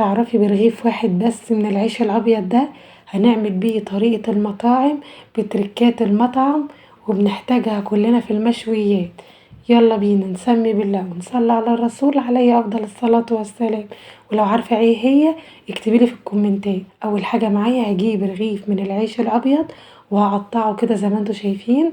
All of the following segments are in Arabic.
تعرفي برغيف واحد بس من العيش الابيض ده هنعمل بيه طريقة المطاعم بتركات المطعم وبنحتاجها كلنا في المشويات. يلا بينا نسمي بالله ونصلي على الرسول عليه افضل الصلاة والسلام. ولو عارفة ايه هي اكتبيلي في الكومنتات. اول حاجة معايا هجيب رغيف من العيش الابيض وهقطعه كده زي ما انتوا شايفين،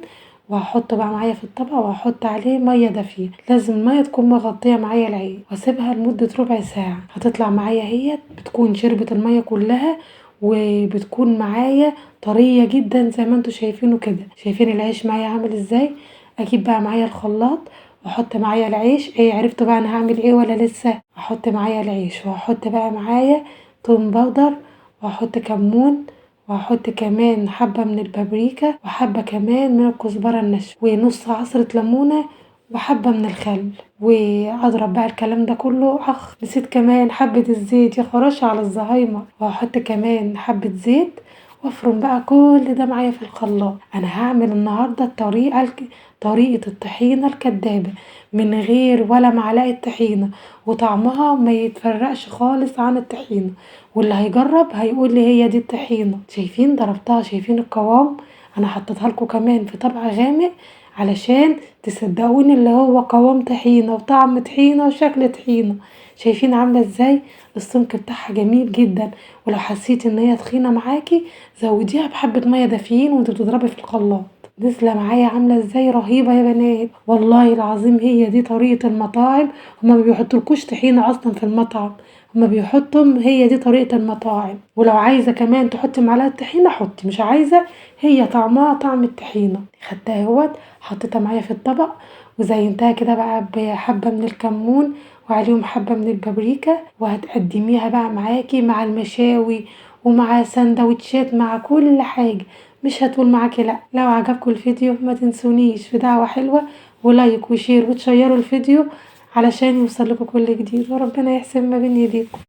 وهحطه بقى معايا في الطبق وهحط عليه ميه دافيه، لازم الميه تكون مغطيه معايا العين واسيبها لمده ربع ساعه. هتطلع معايا هي بتكون شربت الميه كلها وبتكون معايا طريه جدا زي ما انتوا شايفينه كده. شايفين العيش معايا عامل ازاي؟ اجيب بقى معايا الخلاط واحط معايا العيش. ايه عرفتوا بقى انا هعمل ايه ولا لسه؟ هحط معايا العيش وهحط بقى معايا توم باودر وهحط كمون وهحط كمان حبة من البابريكا وحبة كمان من الكزبرة الناشفة ونص عصرة ليمونة وحبة من الخل، واضرب بقى الكلام ده كله. نسيت كمان حبة الزيت، يا خراشي على الزهايمر. وهحط كمان حبة زيت وافرم بقى كل ده معايا في الخلاط. انا هعمل النهارده طريقة الطحينة الكدابة من غير ولا معلقة طحينة، وطعمها ما يتفرقش خالص عن الطحينة، واللي هيجرب هيقول لي هي دي الطحينة. شايفين ضربتها؟ شايفين القوام؟ انا حطيتها لكم كمان في طبق غامق علشان تصدقوني اللي هو قوام طحينة وطعم طحينة وشكل طحينة. شايفين عاملة ازاي؟ السمك بتاعها جميل جدا، ولو حسيتي ان هي تخينة معاكي زوديها بحبة مية دافيين وانت بتضربي في الخلاط. نازله معايا عامله ازاي؟ رهيبه يا بنات والله العظيم. هي دي طريقه المطاعم، هما ما بيحطولكوش طحينه اصلا في المطعم، هما بيحطوا، هي دي طريقه المطاعم. ولو عايزه كمان تحطي معلقه طحينه حطي، مش عايزه هي طعمها طعم الطحينه. خدتها اهوت حطيتها معايا في الطبق وزينتها كده بقى بحبه من الكمون وعليهم حبه من البابريكا، وهتقدميها بقى معاكي مع المشاوي ومع سندوتشات مع كل حاجه، مش هتقول معاكي لا. لو عجبكم الفيديو ما تنسونيش في دعوة حلوة ولايك وشير وتشيروا الفيديو علشان يوصل لكم كل جديد، وربنا يحسن ما بين ايديكم.